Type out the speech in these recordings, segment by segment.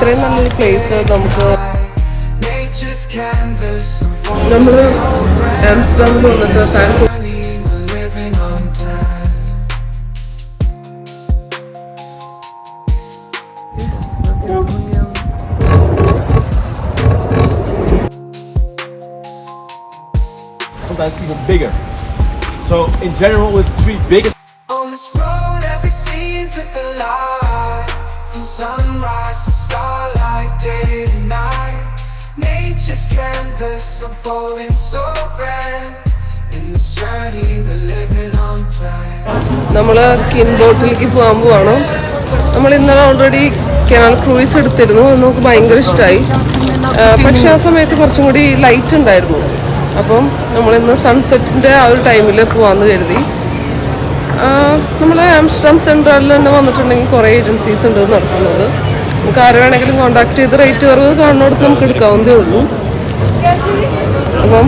ഇത്രയും നല്ലൊരു പ്ലേസ് നമുക്ക് നമ്മൾ ആംസ്റ്റർഡാമിൽ വന്നിട്ട് thankful sometimes even bigger. So in general, with three biggest on this road, every scene's with the light, from sunrise to starlight, day to night. Nature's canvas unfolding so grand. In this journey, we're living on plan. നമ്മൾ കിൻ ബോട്ടിലേക്ക് പോകാൻ പോവാണ്. നമ്മൾ ഇന്നലെ already canal cruise എടുത്തിരുന്നു. നമുക്ക് ഭയങ്കര ഇഷ്ടമായി. പക്ഷെ ആ സമയത്ത് കുറച്ചും കൂടി ലൈറ്റ് ഉണ്ടായിരുന്നു. അപ്പം നമ്മളിന്ന് സൺസെറ്റിൻ്റെ ആ ഒരു ടൈമിൽ പോകാമെന്ന് കരുതി. നമ്മൾ ആംസ്റ്റർഡാം സെൻട്രലിൽ തന്നെ വന്നിട്ടുണ്ടെങ്കിൽ കുറേ ഏജൻസീസ് ഉണ്ട് നടത്തുന്നത്. നമുക്ക് ആരെ വേണമെങ്കിലും കോൺടാക്ട് ചെയ്ത് റേറ്റ് കുറവ് കാണുന്നിടത്ത് നമുക്ക് എടുക്കാവുന്നതേ ഉള്ളൂ. അപ്പം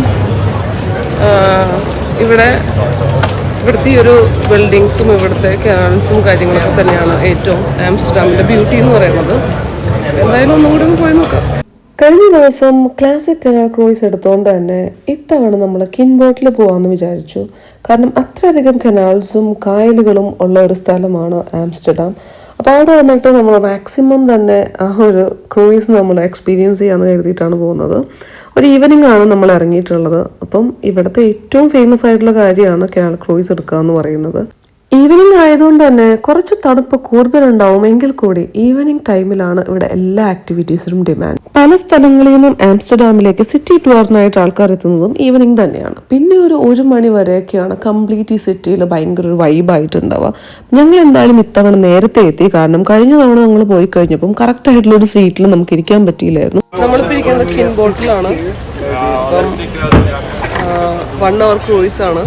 ഇവിടുത്തെ ഈ ഒരു ബിൽഡിങ്സും ഇവിടുത്തെ കനാൽസും കാര്യങ്ങളൊക്കെ തന്നെയാണ് ഏറ്റവും ആംസ്റ്റർഡാമിൻ്റെ ബ്യൂട്ടി എന്ന് പറയുന്നത്. എന്തായാലും ഒന്നും കൂടി ഒന്ന് പോയി നോക്കാം. കഴിഞ്ഞ ദിവസം ക്ലാസിക് കനാൽ ക്രൂയിസ് എടുത്തുകൊണ്ട് തന്നെ ഇത്തവണ നമ്മൾ കിൻ ബോട്ടിൽ പോകാമെന്ന് വിചാരിച്ചു. കാരണം അത്രയധികം കനാൽസും കായലുകളും ഉള്ള ഒരു സ്ഥലമാണ് ആംസ്റ്റർഡാം. അപ്പോൾ അവിടെ വന്നിട്ട് നമ്മൾ മാക്സിമം തന്നെ ആ ഒരു ക്രൂയിസ് നമ്മൾ എക്സ്പീരിയൻസ് ചെയ്യാമെന്ന് കരുതിയിട്ടാണ് പോകുന്നത്. ഒരു ഈവനിങ് ആണ് നമ്മൾ ഇറങ്ങിയിട്ടുള്ളത്. അപ്പം ഇവിടുത്തെ ഏറ്റവും ഫേമസ് ആയിട്ടുള്ള കാര്യമാണ് കനാൽ ക്രൂയിസ് എടുക്കുക എന്ന് പറയുന്നത്. ഈവനിങ് ആയതുകൊണ്ട് തന്നെ കുറച്ച് തണുപ്പ് കൂടുതലുണ്ടാവും. എങ്കിൽ കൂടി ഈവനിങ് ടൈമിലാണ് ഇവിടെ എല്ലാ ആക്ടിവിറ്റീസിനും ഡിമാൻഡ്. പല സ്ഥലങ്ങളിൽ നിന്നും ആംസ്റ്റർഡാമിലേക്ക് സിറ്റി ടൂറിനായിട്ട് ആൾക്കാർ എത്തുന്നതും ഈവനിങ് തന്നെയാണ്. പിന്നെ ഒരു 1 മണി വരെയൊക്കെയാണ് കംപ്ലീറ്റ് ഈ സിറ്റിയിൽ ഭയങ്കര ഒരു വൈബായിട്ടുണ്ടാവുക. ഞങ്ങൾ എന്തായാലും ഇത്തവണ നേരത്തെ എത്തി. കാരണം കഴിഞ്ഞ തവണ ഞങ്ങൾ പോയി കഴിഞ്ഞപ്പം കറക്റ്റ് ആയിട്ടുള്ള ഒരു സീറ്റിൽ നമുക്ക് ഇരിക്കാൻ പറ്റിയില്ലായിരുന്നു. നമ്മളിപ്പോൾ ഇരിക്കുന്നത് കിൻ ബോട്ടിലാണ്. 1 hour ക്രൂയിസ് ആണ്.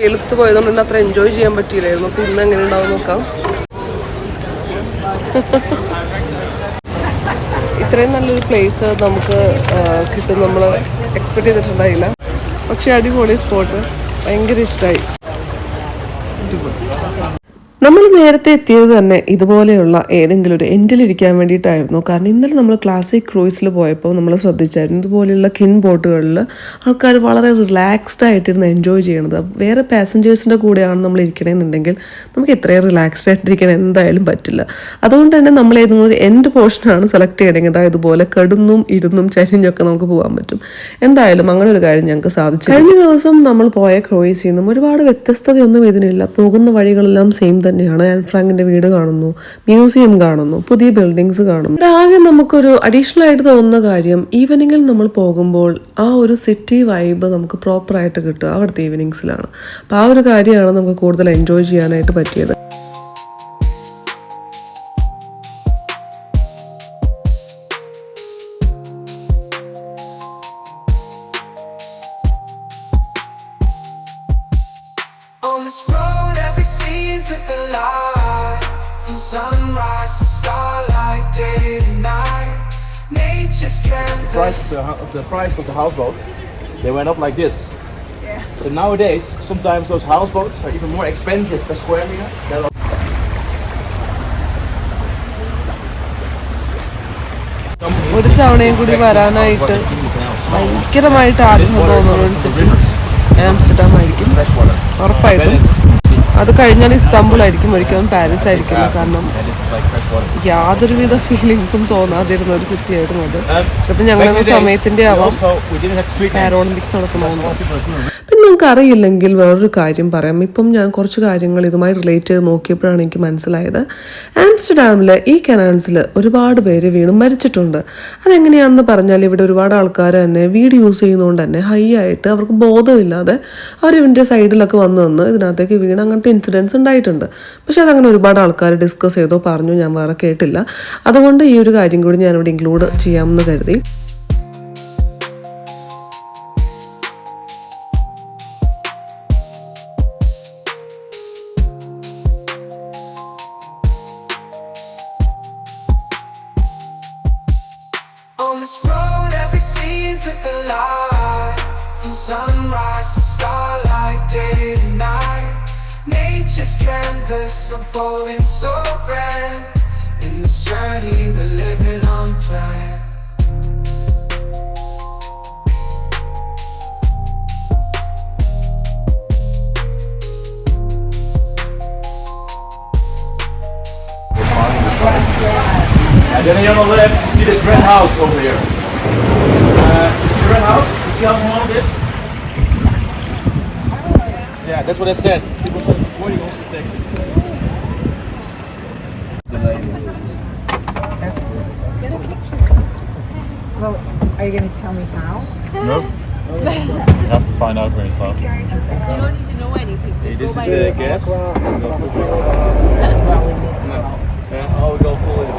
വെളുത്ത് പോയതുകൊണ്ട് തന്നെ അത്ര എൻജോയ് ചെയ്യാൻ പറ്റിയില്ലായിരുന്നു. അപ്പോൾ ഇന്ന് എങ്ങനെ ഉണ്ടാവും നോക്കാം. ഇത്രയും നല്ലൊരു പ്ലേസ് നമുക്ക് കിട്ടും നമ്മൾ എക്സ്പെക്ട് ചെയ്തിട്ടുണ്ടായില്ല. പക്ഷെ അടിപൊളി സ്പോട്ട്, ഭയങ്കര ഇഷ്ടമായി. നമ്മൾ നേരത്തെ എത്തിയത് തന്നെ ഇതുപോലെയുള്ള ഏതെങ്കിലും ഒരു എൻഡിലിരിക്കാൻ വേണ്ടിയിട്ടായിരുന്നു. കാരണം ഇന്നലെ നമ്മൾ ക്ലാസിക് ക്രൂയിസിൽ പോയപ്പോൾ നമ്മൾ ശ്രദ്ധിച്ചായിരുന്നു ഇതുപോലെയുള്ള കിൻ ബോട്ടുകളിൽ ആൾക്കാർ വളരെ റിലാക്സ്ഡ് ആയിട്ടിരുന്ന് എൻജോയ് ചെയ്യണത്. വേറെ പാസഞ്ചേഴ്സിൻ്റെ കൂടെയാണ് നമ്മൾ ഇരിക്കണമെന്നുണ്ടെങ്കിൽ നമുക്ക് എത്രയും റിലാക്സ്ഡ് ആയിട്ടിരിക്കാൻ എന്തായാലും പറ്റില്ല. അതുകൊണ്ട് തന്നെ നമ്മൾ ഏതെങ്കിലും ഒരു എൻഡ് പോർഷനാണ് സെലക്ട് ചെയ്യണമെങ്കിൽ അതായത് ഇതുപോലെ കെടുന്നും ഇരുന്നും ചരിഞ്ഞൊക്കെ നമുക്ക് പോകാൻ പറ്റും. എന്തായാലും അങ്ങനെ ഒരു കാര്യം ഞങ്ങൾക്ക് സാധിച്ചു. കഴിഞ്ഞ ദിവസം നമ്മൾ പോയ ക്രൂയിസിൽ നിന്നും ഒരുപാട് വ്യത്യസ്തതയൊന്നും ഇതിനില്ല. പോകുന്ന വഴികളെല്ലാം സെയിം തന്നെയാണ്. ആൻ ഫ്രാങ്കിന്റെ വീട് കാണുന്നു, മ്യൂസിയം കാണുന്നു, പുതിയ ബിൽഡിങ്സ് കാണുന്നു. ഇവിടെ ആകെ നമുക്കൊരു അഡീഷണൽ ആയിട്ട് തോന്നുന്ന കാര്യം ഈവനിങ്ങിൽ നമ്മൾ പോകുമ്പോൾ ആ ഒരു സിറ്റി വൈബ് നമുക്ക് പ്രോപ്പറായിട്ട് കിട്ടുക അവിടുത്തെ ഈവനിങ്സിലാണ്. അപ്പോൾ ആ ഒരു കാര്യമാണ് നമുക്ക് കൂടുതൽ എൻജോയ് ചെയ്യാനായിട്ട് പറ്റിയത്. On this road, every scene's with the light, from sunrise to starlight, day to night. Nature's canvas. The price of the houseboats, they went up like this. Yeah. So nowadays, sometimes those houseboats are even more expensive per square meter. ഒരു തവണയും കൂടി വരാനായിട്ട് ഭയങ്കരമായിട്ട് ആഗ്രഹം തോന്നുന്ന ഒരു city Amsterdam ആയിരിക്കും ഉറപ്പായിട്ടും. അത് കഴിഞ്ഞാൽ ഇസ്താംബുൾ ആയിരിക്കും, ഒരിക്കലും പാരീസ് ആയിരിക്കില്ല. കാരണം യാതൊരുവിധ ഫീലിങ്സും തോന്നാതിരുന്ന ഒരു സിറ്റി ആയിരുന്നു അത്. ചിലപ്പോൾ ഞങ്ങളുടെ സമയത്തിന്റെ ആവാം പാരോളിമ്പിക്സ് നടക്കണമെന്ന്. പിന്നെ നിങ്ങൾക്ക് അറിയില്ലെങ്കിൽ വേറൊരു കാര്യം പറയാം. ഇപ്പം ഞാൻ കുറച്ച് കാര്യങ്ങൾ ഇതുമായി റിലേറ്റ് ചെയ്ത് നോക്കിയപ്പോഴാണ് എനിക്ക് മനസ്സിലായത് ആംസ്റ്റർഡാമിൽ ഈ കനാൽസിൽ ഒരുപാട് പേര് വീണ് മരിച്ചിട്ടുണ്ട്. അതെങ്ങനെയാണെന്ന് പറഞ്ഞാൽ ഇവിടെ ഒരുപാട് ആൾക്കാർ തന്നെ വീട് യൂസ് ചെയ്യുന്നതുകൊണ്ട് തന്നെ ഹൈ ആയിട്ട് അവർക്ക് ബോധമില്ലാതെ അവർ ഇവൻ്റെ സൈഡിലൊക്കെ വന്ന് ഇതിനകത്തേക്ക് വീണ് അങ്ങനത്തെ ഇൻസിഡൻസ് ഉണ്ടായിട്ടുണ്ട്. പക്ഷെ അതങ്ങനെ ഒരുപാട് ആൾക്കാർ ഡിസ്കസ് ചെയ്തോ പറഞ്ഞു, ഞാൻ വേറെ കേട്ടില്ല. അതുകൊണ്ട് ഈ ഒരു കാര്യം കൂടി ഞാനിവിടെ ഇൻക്ലൂഡ് ചെയ്യാമെന്ന് കരുതി. On this road, every scene's with the light, from sunrise to starlight, day to night. Nature's canvas unfolding so grand. In this journey And then on the left, you see this red house over here. You see the red house? You see how small it is? Yeah, that's what I said. People said before you also take this. Well, are you going to tell me how? Nope. You have to find out for yourself. So you don't need to know anything. Just This go by is the yourself. gas. And I'll go full in.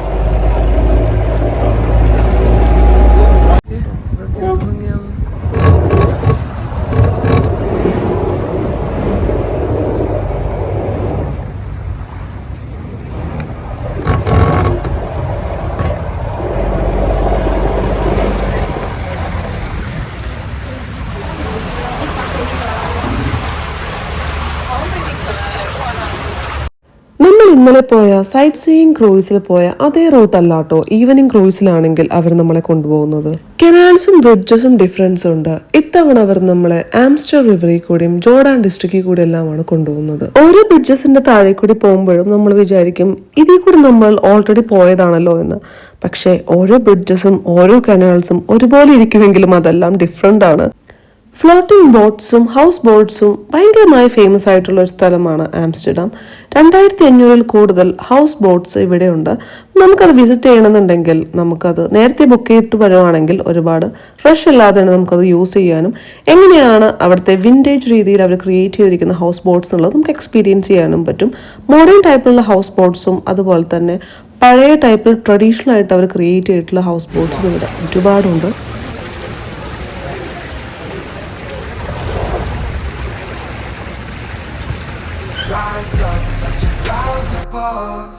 നമ്മൾ ഇന്നലെ പോയ site seeing ക്രൂയിസിൽ പോയ അതേ root അല്ലാട്ടോ evening ക്രൂയിസിലാണെങ്കിൽ അവർ നമ്മളെ കൊണ്ടുപോകുന്നത്. കനാൽസും ബ്രിഡ്ജസും difference ഉണ്ട്. ഇത്തവണ അവർ നമ്മളെ ആംസ്റ്റർ റിവറിൽ കൂടിയും ജോർഡാൻ ഡിസ്ട്രിക്റ്റിൽ കൂടി എല്ലാമാണ് കൊണ്ടുപോകുന്നത്. ഓരോ ബ്രിഡ്ജസിന്റെ താഴെ കൂടി പോകുമ്പോഴും നമ്മൾ വിചാരിക്കും ഇതിൽ കൂടി നമ്മൾ ഓൾറെഡി പോയതാണല്ലോ എന്ന്. പക്ഷേ ഓരോ ബ്രിഡ്ജസും ഓരോ കനാൽസും ഒരുപോലെ ഇരിക്കുമെങ്കിലും അതെല്ലാം ഡിഫറെന്റ് ആണ്. ഫ്ലോട്ടിംഗ് ബോട്ട്സും ഹൗസ് ബോട്ട്സും ഭയങ്കരമായി ഫേമസ് ആയിട്ടുള്ള ഒരു സ്ഥലമാണ് ആംസ്റ്റർഡാം. 2500 കൂടുതൽ ഹൗസ് ബോട്ട്സ് ഇവിടെയുണ്ട്. നമുക്കത് വിസിറ്റ് ചെയ്യണമെന്നുണ്ടെങ്കിൽ നമുക്കത് നേരത്തെ ബുക്ക് ചെയ്തിട്ട് വരുവാണെങ്കിൽ ഒരുപാട് റഷ് ഇല്ലാതെ നമുക്കത് യൂസ് ചെയ്യാനും എങ്ങനെയാണ് അവിടുത്തെ വിൻറ്റേജ് രീതിയിൽ അവർ ക്രിയേറ്റ് ചെയ്തിരിക്കുന്ന ഹൗസ് ബോട്ട്സ് എന്നുള്ളത് നമുക്ക് എക്സ്പീരിയൻസ് ചെയ്യാനും പറ്റും. മോഡേൺ ടൈപ്പിലുള്ള ഹൗസ് ബോട്ട്സും അതുപോലെ തന്നെ പഴയ ടൈപ്പിൽ ട്രഡീഷണൽ ആയിട്ട് അവർ ക്രിയേറ്റ് ചെയ്തിട്ടുള്ള ഹൗസ് ബോട്ട്സും ഇവിടെ ഒരുപാടുണ്ട്. Rise up, touching clouds above,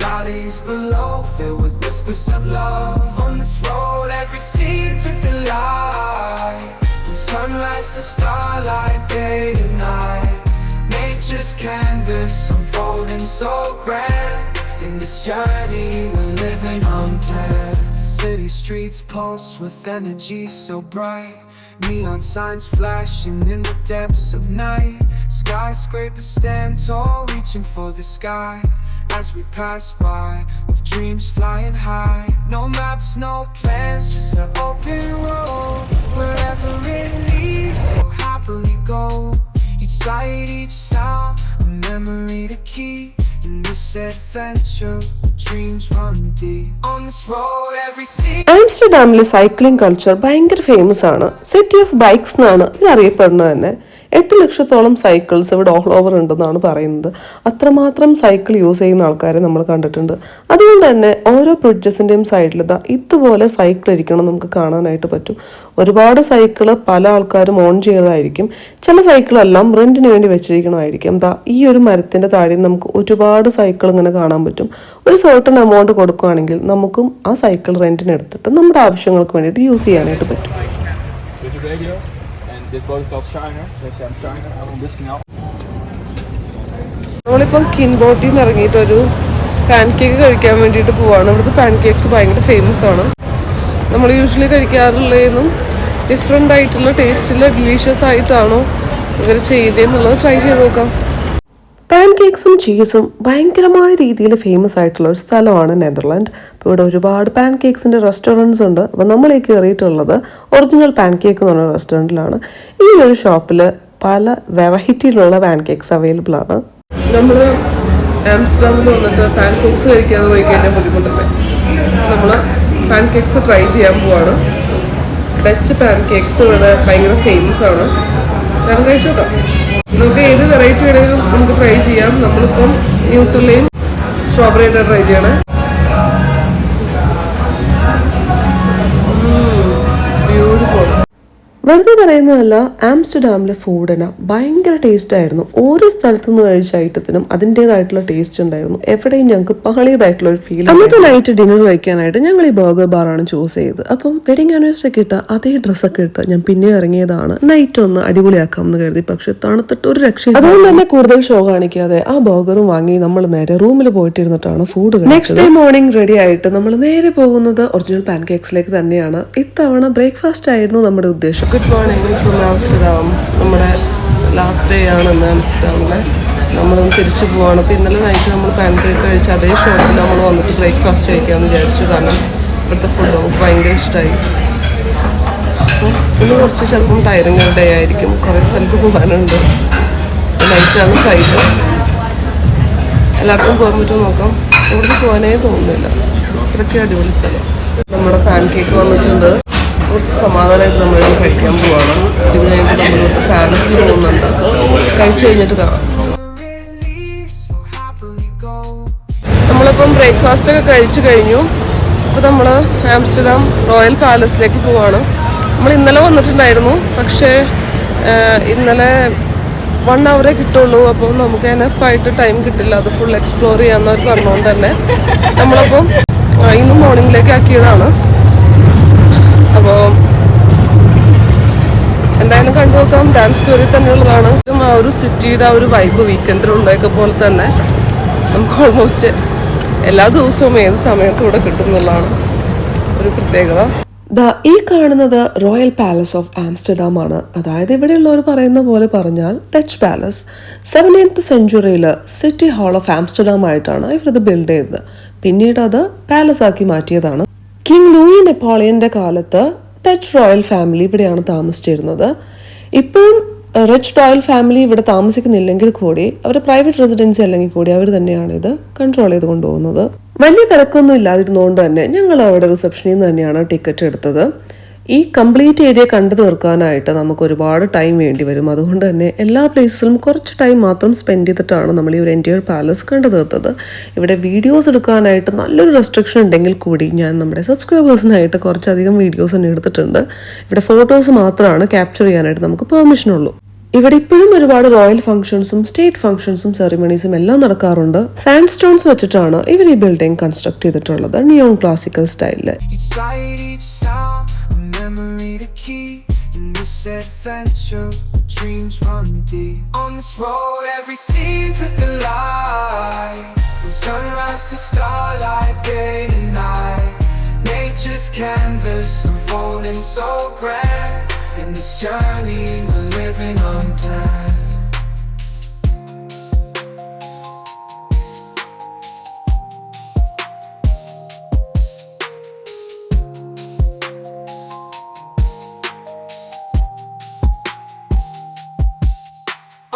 valleys below, filled with whispers of love. On this road, every seed's a delight. From sunrise to starlight, day to night, nature's canvas unfolding so grand. In this journey, we're living unplanned. City streets pulse with energy so bright. Neon signs flashing in the depths of night. Skyscrapers stand tall, reaching for the sky. As we pass by, with dreams flying high. No maps, no plans, just an open road. Wherever it leads, we'll happily go. Each sight, each sound, a memory to keep. In this adventure, dreams run deep. On this road, every sea. ആംസ്റ്റർഡാമിലെ cycling culture ഭയങ്കര famous ആണ്. City of bikes എന്നാണ് ഇത് അറിയപ്പെടുന്നത് തന്നെ. 8 ലക്ഷത്തോളം cycles ഇവിടെ all over ഉണ്ടെന്നാണ് പറയുന്നത്. അത്രമാത്രം സൈക്കിൾ യൂസ് ചെയ്യുന്ന ആൾക്കാരെ നമ്മൾ കണ്ടിട്ടുണ്ട്. അതുകൊണ്ട് തന്നെ ഓരോ ബ്രിഡ്ജസിൻ്റെയും സൈഡിൽ ഇതുപോലെ സൈക്കിൾ ഇരിക്കണം നമുക്ക് കാണാനായിട്ട് പറ്റും. ഒരുപാട് സൈക്കിള് പല ആൾക്കാരും ഓൺ ചെയ്തതായിരിക്കും. ചില സൈക്കിളെല്ലാം റെന്റിന് വേണ്ടി വെച്ചിരിക്കണമായിരിക്കും. ഈ ഒരു മരത്തിൻ്റെ താഴെ നമുക്ക് ഒരുപാട് സൈക്കിൾ ഇങ്ങനെ കാണാൻ പറ്റും. ഒരു സർട്ടൺ എമൗണ്ട് കൊടുക്കുകയാണെങ്കിൽ നമുക്കും ആ സൈക്കിൾ റെന്റിന് എടുത്തിട്ട് നമ്മുടെ ആവശ്യങ്ങൾക്ക് വേണ്ടിയിട്ട് യൂസ് ചെയ്യാനായിട്ട് പറ്റും. This boat is called Shiner. There's Shiner out on this canal. നമ്മളിപ്പം കിൻബോട്ടിൽ നിന്ന് ഇറങ്ങിയിട്ട് ഒരു പാൻ കേക്ക് കഴിക്കാൻ വേണ്ടിയിട്ട് പോവാണ്. ഇവിടുത്തെ പാൻ കേക്ക്സ് ഭയങ്കര ഫേമസ് ആണ്. നമ്മൾ യൂഷ്വലി കഴിക്കാറുള്ളതെന്നും ഡിഫറെൻ്റ് ആയിട്ടുള്ള ടേസ്റ്റിൽ ഡിലീഷ്യസ് ആയിട്ടാണോ ഇവർ ചെയ്തതെന്നുള്ളത് ട്രൈ ചെയ്ത് നോക്കാം. പാൻ കേക്സും ചീസും ഭയങ്കരമായ രീതിയിൽ ഫേമസ് ആയിട്ടുള്ള ഒരു സ്ഥലമാണ് നെതർലാൻഡ്. അപ്പോൾ ഇവിടെ ഒരുപാട് പാൻ കേക്സിൻ്റെ റെസ്റ്റോറൻറ്റ്സ് ഉണ്ട്. അപ്പോൾ നമ്മൾ ഈ കയറിയിട്ടുള്ളത് ഒറിജിനൽ പാൻ കേക്ക് എന്ന് പറഞ്ഞ റെസ്റ്റോറൻറ്റിലാണ്. ഈ ഒരു ഷോപ്പിൽ പല വെറൈറ്റിയിലുള്ള പാൻ കേക്ക്സ് അവൈലബിൾ ആണ്. നമ്മൾ ആംസ്റ്റർഡാമിൽ വന്നിട്ട് പാൻ കേക്ക്സ് കഴിക്കാതെ പോയി കഴിഞ്ഞാൽ ബുദ്ധിമുട്ടല്ലേ. നമ്മൾ പാൻ കേക്ക്സ് ട്രൈ ചെയ്യാൻ പോവാണ്. ഡച്ച് പാൻ കേക്ക്സ് ഇവിടെ ഭയങ്കര ഫേമസ് ആണ്. ഞാൻ കഴിച്ചു നോക്കാം. നമുക്ക് ഏത് വെറൈറ്റി വേണമെങ്കിലും നമുക്ക് ട്രൈ ചെയ്യാം. നമ്മളിപ്പം ന്യൂട്രലയും സ്ട്രോബെറിയുടെ ട്രൈ ചെയ്യണേ. ബ്യൂട്ടിഫുൾ. വെറുതെ പറയുന്നതല്ല, ആംസ്റ്റർഡാമിലെ ഫുഡിന് ഭയങ്കര ടേസ്റ്റ് ആയിരുന്നു. ഓരോ സ്ഥലത്തു നിന്ന് കഴിച്ച ഐറ്റത്തിനും അതിൻ്റെതായിട്ടുള്ള ടേസ്റ്റ് ഉണ്ടായിരുന്നു. എവിടെയും ഞങ്ങൾക്ക് പാളിയതായിട്ടുള്ള ഒരു ഫീൽ. അന്നത്തെ നൈറ്റ് ഡിന്നർ കഴിക്കാനായിട്ട് ഞങ്ങൾ ഈ ബർഗർ ബാറാണ് ചൂസ് ചെയ്തത്. അപ്പം വെഡിങ് ആനിവേഴ്സറി ഒക്കെ ഇട്ട അതേ ഡ്രസ്സൊക്കെ ഇട്ട് ഞാൻ പിന്നെ ഇറങ്ങിയതാണ് നൈറ്റ് ഒന്ന് അടിപൊളിയാക്കാം എന്ന് കരുതി. പക്ഷെ തണുത്തിട്ട് ഒരു രക്ഷ. അതുകൊണ്ട് തന്നെ കൂടുതൽ ഷോ കാണിക്കാതെ ആ ബർഗറും വാങ്ങി നമ്മൾ നേരെ റൂമിൽ പോയിട്ടിരുന്നിട്ടാണ് food. Next day morning ready ആയിട്ട് നമ്മൾ നേരെ പോകുന്നത് ഒറിജിനൽ പാൻ കേക്സിലേക്ക് തന്നെയാണ്. ഇത്തവണ ബ്രേക്ക്ഫാസ്റ്റ് ആയിരുന്നു നമ്മുടെ ഉദ്ദേശം. Good morning from Amsterdam. നമ്മുടെ ലാസ്റ്റ് ഡേ ആണ് ഇന്ന് ആംസ്റ്റർഡാമിലെ. നമ്മളൊന്ന് തിരിച്ചു പോവാണ്. അപ്പോൾ ഇന്നലെ നൈറ്റ് നമ്മൾ പാൻ കേക്ക് കഴിച്ച് അതേ ഷോപ്പിൽ നമ്മൾ വന്നിട്ട് ബ്രേക്ക്ഫാസ്റ്റ് കഴിക്കാമെന്ന് വിചാരിച്ചു. കാരണം ഇവിടുത്തെ ഫുഡ് നമുക്ക് ഭയങ്കര ഇഷ്ടമായി. അപ്പോൾ ഇന്ന് കുറച്ച് ചിലപ്പം ടയറിങ് ഡേ ആയിരിക്കും. കുറേ സ്ഥലത്ത് പോകാനുണ്ട്. നൈറ്റാണ് ഫ്ലൈറ്റ്. എല്ലാവർക്കും പോകാൻ പറ്റുമോ നോക്കാം. ഇവിടെ പോകാനേ തോന്നുന്നില്ല. ഇത്രയ്ക്ക് അടിപൊളി സ്ഥലം. നമ്മുടെ പാൻ കേക്ക് വന്നിട്ടുണ്ട്. കുറച്ച് സമാധാനമായിട്ട് നമ്മളിത് കഴിക്കാൻ പോവാണ്. ഇത് കഴിഞ്ഞിട്ട് നമ്മളിവിടുത്തെ പാലസിൽ പോകുന്നുണ്ട്. കഴിച്ചു കഴിഞ്ഞിട്ട് കാണാം. നമ്മളിപ്പം ബ്രേക്ക്ഫാസ്റ്റ് ഒക്കെ കഴിച്ചു കഴിഞ്ഞു. അപ്പോൾ നമ്മൾ ആംസ്റ്റർഡാം റോയൽ പാലസിലേക്ക് പോവാണ്. നമ്മൾ ഇന്നലെ വന്നിട്ടുണ്ടായിരുന്നു. പക്ഷേ ഇന്നലെ 1 hour കിട്ടുള്ളൂ. അപ്പോൾ നമുക്ക് എനഫായിട്ട് ടൈം കിട്ടില്ല. അത് ഫുൾ എക്സ്പ്ലോർ ചെയ്യാമെന്നവർ പറഞ്ഞുകൊണ്ട് തന്നെ നമ്മളപ്പം ഇന്ന് മോർണിംഗിലേക്ക് ആക്കിയതാണ്. അപ്പോൾ എന്തായാലും കണ്ടു നോക്കാം. ഡാം സ്ക്വയറിൽ തന്നെയുള്ളതാണ്. ആ ഒരു സിറ്റിയുടെ ആ ഒരു വൈബ് വീക്കെൻഡിലുള്ളതൊക്കെ പോലെ തന്നെ നമുക്ക് ഓൾമോസ്റ്റ് എല്ലാ ദിവസവും ഏത് സമയത്തും ഇവിടെ കിട്ടുന്നുള്ളതാണ് ഒരു പ്രത്യേകത. ഈ കാണുന്നത് റോയൽ പാലസ് ഓഫ് ആംസ്റ്റർഡാം ആണ്. അതായത് ഇവിടെയുള്ളവർ പറയുന്ന പോലെ പറഞ്ഞാൽ Dutch palace. 17th century city hall of Amsterdam ആയിട്ടാണ് ഇവരത് ബിൽഡ് ചെയ്തത്. പിന്നീട് അത് പാലസ് ആക്കി മാറ്റിയതാണ്. കിങ് ലൂയി നെപ്പോളിയന്റെ കാലത്ത് ഡച്ച് റോയൽ ഫാമിലി ഇവിടെയാണ് താമസിച്ചിരുന്നത്. ഇപ്പോഴും റിച്ച് റോയൽ ഫാമിലി ഇവിടെ താമസിക്കുന്നില്ലെങ്കിൽ കൂടി അവരുടെ പ്രൈവറ്റ് റെസിഡൻസി അല്ലെങ്കിൽ കൂടി അവർ തന്നെയാണ് ഇത് കൺട്രോൾ ചെയ്ത് കൊണ്ടുപോകുന്നത്. വലിയ തിരക്കൊന്നും ഇല്ലാതിരുന്നുകൊണ്ട് തന്നെ ഞങ്ങൾ അവിടെ റിസപ്ഷനിൽ നിന്ന് തന്നെയാണ് ടിക്കറ്റ് എടുത്തത്. ഈ കംപ്ലീറ്റ് ഏരിയ കണ്ടു തീർക്കാനായിട്ട് നമുക്ക് ഒരുപാട് ടൈം വേണ്ടി വരും. അതുകൊണ്ട് തന്നെ എല്ലാ പ്ലേസിലും കുറച്ച് ടൈം മാത്രം സ്പെൻഡ് ചെയ്തിട്ടാണ് നമ്മൾ ഈ ഒരു എൻറ്റയർ പാലസ് കണ്ടു തീർത്തത്. ഇവിടെ വീഡിയോസ് എടുക്കാനായിട്ട് നല്ലൊരു റെസ്ട്രിക്ഷൻ ഉണ്ടെങ്കിൽ കൂടി ഞാൻ നമ്മുടെ സബ്സ്ക്രൈബേഴ്സിനായിട്ട് കുറച്ചധികം വീഡിയോസ് തന്നെ എടുത്തിട്ടുണ്ട്. ഇവിടെ ഫോട്ടോസ് മാത്രമാണ് ക്യാപ്ചർ ചെയ്യാനായിട്ട് നമുക്ക് പെർമിഷൻ ഉള്ളൂ. ഇവിടെ ഇപ്പോഴും ഒരുപാട് റോയൽ ഫംഗ്ഷൻസും സ്റ്റേറ്റ് ഫംഗ്ഷൻസും സെറിമണീസും എല്ലാം നടക്കാറുണ്ട്. സാൻഡ് സ്റ്റോൺസ് വെച്ചിട്ടാണ് ഇവർ ഈ ബിൽഡിംഗ് കൺസ്ട്രക്ട് ചെയ്തിട്ടുള്ളത് നിയോൺ ക്ലാസിക്കൽ സ്റ്റൈലില്. Memory to keep in this adventure, dreams run deep. On this road, every scene's a delight. From sunrise to starlight, day to night. Nature's canvas unfolding so grand. In this journey, we're living unplanned.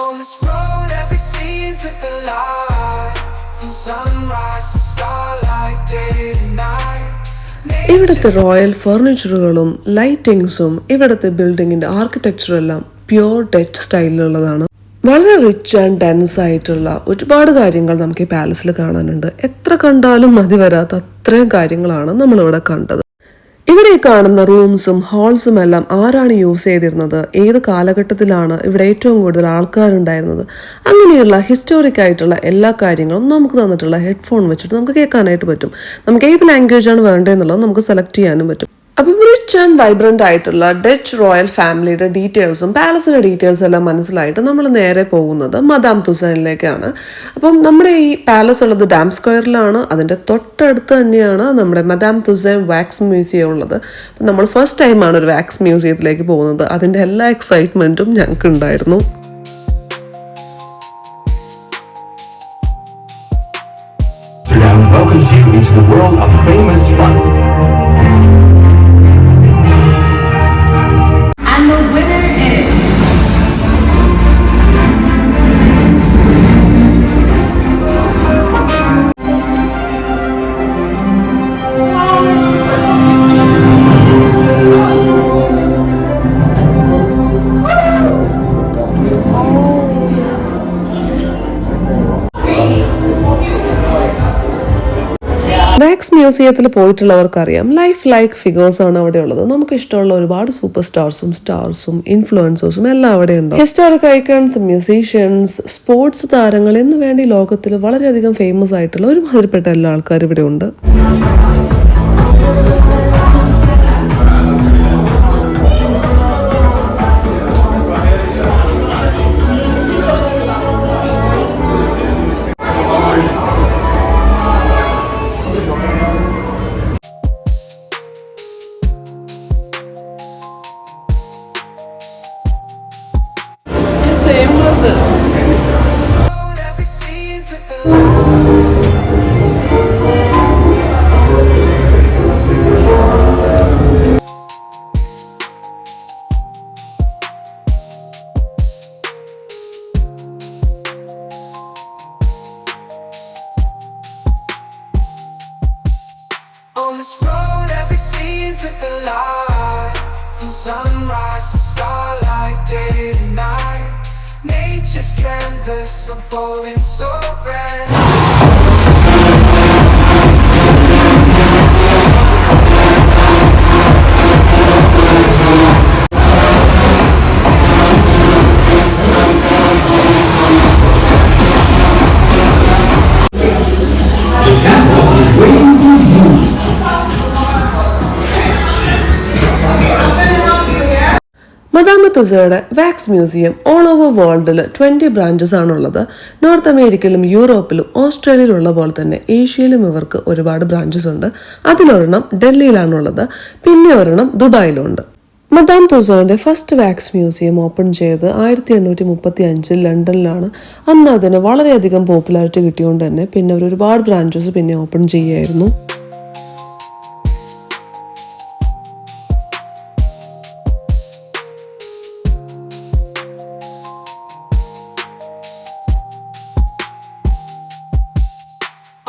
On this road, every scene's with the light. From sunrise to starlight, day to night. ഇവിടുത്തെ royal ഫർണിച്ചറുകളും ലൈറ്റിങ്സും ഇവിടുത്തെ ബിൽഡിങ്ങിന്റെ ആർക്കിടെക്ചറും എല്ലാം pure Dutch സ്റ്റൈലിലുള്ളതാണ്. വളരെ rich and dense ആയിട്ടുള്ള ഒരുപാട് കാര്യങ്ങൾ നമുക്ക് ഈ പാലസിൽ കാണാനുണ്ട്. എത്ര കണ്ടാലും മതി വരാത്ത അത്രയും കാര്യങ്ങളാണ് നമ്മളിവിടെ കണ്ടത്. ഇവിടെ കാണുന്ന റൂംസും ഹാൾസും എല്ലാം ആരാണ് യൂസ് ചെയ്തിരുന്നത്, ഏത് കാലഘട്ടത്തിലാണ് ഇവിടെ ഏറ്റവും കൂടുതൽ ആൾക്കാരുണ്ടായിരുന്നത്, അങ്ങനെയുള്ള ഹിസ്റ്റോറിക് ആയിട്ടുള്ള എല്ലാ കാര്യങ്ങളും നമുക്ക് തന്നിട്ടുള്ള ഹെഡ്ഫോൺ വെച്ചിട്ട് നമുക്ക് കേൾക്കാനായിട്ട് പറ്റും. നമുക്ക് ഏത് ലാംഗ്വേജാണ് വേണ്ടതെന്നുള്ളത് നമുക്ക് സെലക്ട് ചെയ്യാനും പറ്റും. അപ്പം റിച്ച് ആൻഡ് വൈബ്രന്റ് ആയിട്ടുള്ള ഡച്ച് റോയൽ ഫാമിലിയുടെ ഡീറ്റെയിൽസും പാലസിന്റെ ഡീറ്റെയിൽസും എല്ലാം മനസ്സിലായിട്ട് നമ്മൾ നേരെ പോകുന്നത് മദാം തുസൈനിലേക്കാണ്. അപ്പം നമ്മുടെ ഈ പാലസ് ഉള്ളത് ഡാം സ്ക്വയറിലാണ്. അതിൻ്റെ തൊട്ടടുത്ത് തന്നെയാണ് നമ്മുടെ മദാം തുസൈൻ വാക്സ് മ്യൂസിയം ഉള്ളത്. അപ്പം നമ്മൾ ഫസ്റ്റ് ടൈമാണ് ഒരു വാക്സ് മ്യൂസിയത്തിലേക്ക് പോകുന്നത്. അതിൻ്റെ എല്ലാ എക്സൈറ്റ്മെൻറ്റും ഞങ്ങൾക്ക് ഉണ്ടായിരുന്നു. Welcomes you into the world of famous fun. And the winner is... wax മ്യൂസിയത്തിൽ പോയിട്ടുള്ളവർക്കറിയാം ലൈഫ് ലൈക്ക് ഫിഗേഴ്സ് ആണ് അവിടെ ഉള്ളത്. നമുക്ക് ഇഷ്ടമുള്ള ഒരുപാട് സൂപ്പർ സ്റ്റാർസും ഇൻഫ്ലുവൻസേഴ്സും എല്ലാം അവിടെ ഉണ്ട്. ഹിസ്റ്റോറിക് ഐക്കൺസ്, മ്യൂസീഷ്യൻസ്, സ്പോർട്സ് താരങ്ങൾ എന്ന് വേണ്ടി ലോകത്തിൽ വളരെയധികം ഫേമസ് ആയിട്ടുള്ള ഒരുമാതിരിപ്പെട്ട എല്ലാ ആൾക്കാരും ഇവിടെ ഉണ്ട്. this road, every scene's with the light. From sunrise to starlight, day to night. Nature's canvas unfolding so grand. Madame തുസയുടെ വാക്സ് മ്യൂസിയം ഓൾ ഓവർ വേൾഡിൽ 20 ബ്രാഞ്ചസ് ആണുള്ളത്. നോർത്ത് അമേരിക്കയിലും യൂറോപ്പിലും ഓസ്ട്രേലിയയിലും ഉള്ള പോലെ തന്നെ ഏഷ്യയിലും ഇവർക്ക് ഒരുപാട് ബ്രാഞ്ചസ് ഉണ്ട്. അതിലൊരെണ്ണം ഡൽഹിയിലാണുള്ളത്, പിന്നെ ഒരെണ്ണം ദുബായിലുണ്ട്. മദാം തുസോന്റെ ഫസ്റ്റ് വാക്സ് മ്യൂസിയം ഓപ്പൺ ചെയ്ത് 1835 ലണ്ടനിലാണ്. അന്ന് അതിന് വളരെയധികം പോപ്പുലാരിറ്റി കിട്ടിയോണ്ട് തന്നെ പിന്നെ ഒരുപാട് ബ്രാഞ്ചസ് പിന്നെ ഓപ്പൺ ചെയ്യായിരുന്നു.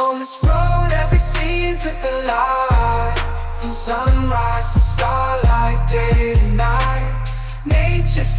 On this road, every scene's with the light. From sunrise to starlight, day to night. Nature's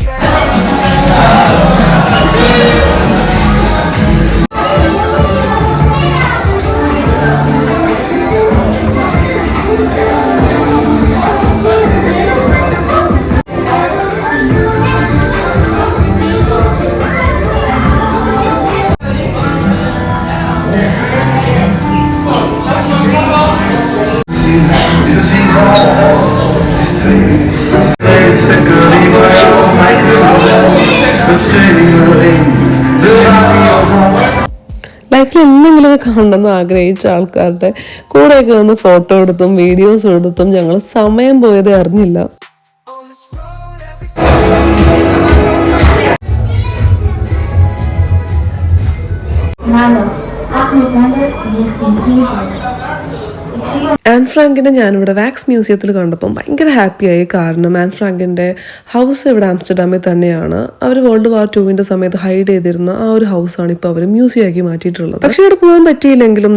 ലൈഫിൽ എന്തെങ്കിലും കാണണമെന്ന് ആഗ്രഹിച്ച ആൾക്കാരുടെ കൂടെയൊക്കെ നിന്ന് ഫോട്ടോ എടുത്തും വീഡിയോസ് എടുത്തും ഞങ്ങൾ സമയം പോയതേ അറിഞ്ഞില്ല. Maandag 8 november 1943. ആൻ ഫ്രാങ്കിനെ ഞാനിവിടെ വാക്സ് മ്യൂസിയത്തിൽ കണ്ടപ്പം ഭയങ്കര ഹാപ്പിയായി. കാരണം ആൻ ഫ്രാങ്കിൻ്റെ ഹൗസ് ഇവിടെ ആംസ്റ്റർഡാമിൽ തന്നെയാണ്. അവർ വേൾഡ് വാർ 2 സമയത്ത് ഹൈഡ് ചെയ്തിരുന്ന ആ ഒരു ഹൗസാണ് ഇപ്പോൾ അവർ മ്യൂസിയം ആക്കി മാറ്റിയിട്ടുള്ളത്. പക്ഷെ ഇവിടെ പോകാൻ പറ്റിയില്ലെങ്കിലും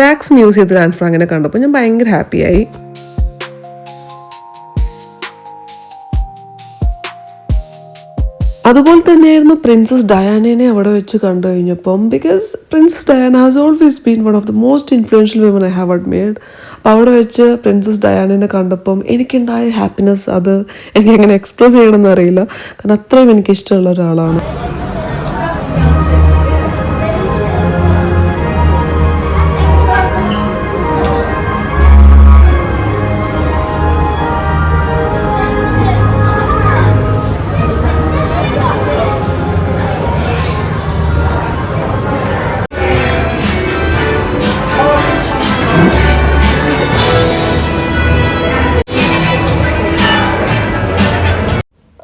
വാക്സ് മ്യൂസിയത്തിൽ ആൻ ഫ്രാങ്കിനെ കണ്ടപ്പോൾ ഞാൻ ഭയങ്കര ഹാപ്പിയായി. അതുപോലെ തന്നെയായിരുന്നു പ്രിൻസസ് ഡയാനയെ അവിടെ വെച്ച് കണ്ടു കഴിഞ്ഞപ്പം. Because princess Diana has always been one of the most influential women I have admired. അപ്പോൾ അവിടെ വെച്ച് പ്രിൻസസ് ഡയാനയെ കണ്ടപ്പം എനിക്കുണ്ടായ ഹാപ്പിനെസ് അത് എനിക്ക് എങ്ങനെ എക്സ്പ്രസ് ചെയ്യണമെന്ന് അറിയില്ല. കാരണം അത്രയും എനിക്കിഷ്ടമുള്ള ഒരാളാണ്.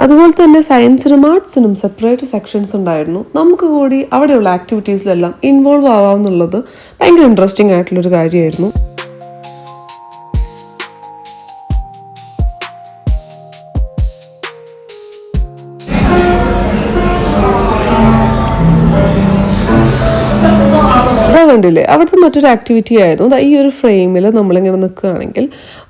അതുപോലെ തന്നെ സയൻസിനും ആർട്സിനും സെപ്പറേറ്റ് സെക്ഷൻസ് ഉണ്ടായിരുന്നു. നമുക്ക് കൂടി അവിടെയുള്ള ആക്ടിവിറ്റീസിലെല്ലാം ഇൻവോൾവ് ആവാമെന്നുള്ളത് ഭയങ്കര ഇൻട്രസ്റ്റിംഗ് ആയിട്ടുള്ളൊരു കാര്യമായിരുന്നു. കണ്ടില്ലേ, അവിടുത്തെ മറ്റൊരു ആക്ടിവിറ്റി ആയിരുന്നു ഈ ഒരു ഫ്രെയിമിൽ നമ്മളിങ്ങനെ നിൽക്കുകയാണെങ്കിൽ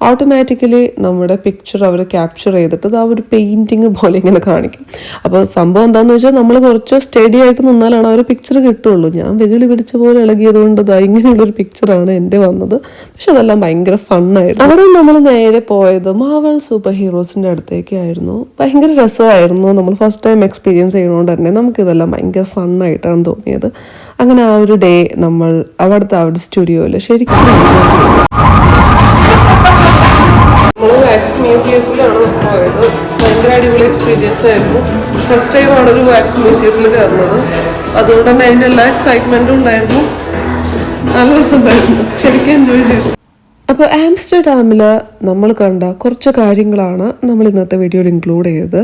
ഓട്ടോമാറ്റിക്കലി നമ്മുടെ പിക്ചർ അവർ ക്യാപ്ചർ ചെയ്തിട്ട് ആ ഒരു പെയിൻറ്റിങ് പോലെ ഇങ്ങനെ കാണിക്കും. അപ്പോൾ സംഭവം എന്താണെന്ന് വെച്ചാൽ നമ്മൾ കുറച്ച് സ്റ്റഡി ആയിട്ട് നിന്നാലാണ് ആ ഒരു പിക്ചർ കിട്ടുള്ളൂ. ഞാൻ വെകിളി പിടിച്ച പോലെ ഇളകിയത് കൊണ്ട് ഇങ്ങനെയുള്ളൊരു പിക്ചറാണ് എൻ്റെ വന്നത്. പക്ഷെ അതെല്ലാം ഭയങ്കര ഫണ്ണായിരുന്നു. അവിടെ നമ്മൾ നേരെ പോയത് മാർവൽ സൂപ്പർ ഹീറോസിൻ്റെ അടുത്തേക്കായിരുന്നു. ഭയങ്കര രസമായിരുന്നു. നമ്മൾ ഫസ്റ്റ് ടൈം എക്സ്പീരിയൻസ് ചെയ്യുന്നതുകൊണ്ട് തന്നെ നമുക്കിതെല്ലാം ഭയങ്കര ഫണ്ണായിട്ടാണ് തോന്നിയത്. അങ്ങനെ ആ ഒരു ഡേ നമ്മൾ അവിടുത്തെ സ്റ്റുഡിയോയിൽ ശരിക്കും നമ്മൾ വാക്സ് മ്യൂസിയത്തിലാണ് പോയത്. ഭയങ്കര അടിപൊളി എക്സ്പീരിയൻസ് ആയിരുന്നു. ഫസ്റ്റ് ടൈമാണ് ഒരു വാക്സ് മ്യൂസിയത്തിൽ കയറുന്നത്. അതുകൊണ്ട് തന്നെ അതിൻ്റെ എല്ലാ എക്സൈറ്റ്മെൻറ്റും ഉണ്ടായിരുന്നു. നല്ല രസമുണ്ടായിരുന്നു. ശരിക്കും എൻജോയ് ചെയ്തു. അപ്പോൾ ആംസ്റ്റർഡാമിൽ നമ്മൾ കണ്ട കുറച്ച് കാര്യങ്ങളാണ് നമ്മൾ ഇന്നത്തെ വീഡിയോയിൽ ഇൻക്ലൂഡ് ചെയ്തത്.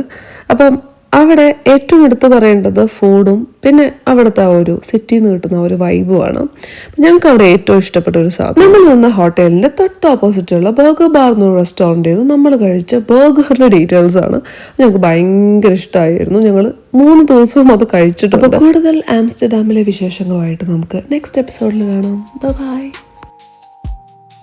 അപ്പം അവിടെ ഏറ്റവും എടുത്ത് പറയേണ്ടത് ഫുഡും പിന്നെ അവിടുത്തെ ആ ഒരു സിറ്റിയിൽ നിന്ന് കിട്ടുന്ന ഒരു വൈബുമാണ്. ഞങ്ങൾക്ക് അവിടെ ഏറ്റവും ഇഷ്ടപ്പെട്ട ഒരു സാധനം, നമ്മൾ നിന്ന ഹോട്ടലിൻ്റെ തൊട്ട് ഓപ്പോസിറ്റുള്ള ബർഗർ ബാർ എന്നൊരു റെസ്റ്റോറൻറ്റിൽ നിന്ന് നമ്മൾ കഴിച്ച ബർഗറിൻ്റെ ഡീറ്റെയിൽസ് ആണ്. ഞങ്ങൾക്ക് ഭയങ്കര ഇഷ്ടമായിരുന്നു. ഞങ്ങൾ 3 ദിവസവും അത് കഴിച്ചിട്ടുണ്ട്. കൂടുതൽ ആംസ്റ്റർഡാമിലെ വിശേഷങ്ങളുമായിട്ട് നമുക്ക് നെക്സ്റ്റ് എപ്പിസോഡിൽ കാണാം. ബൈ.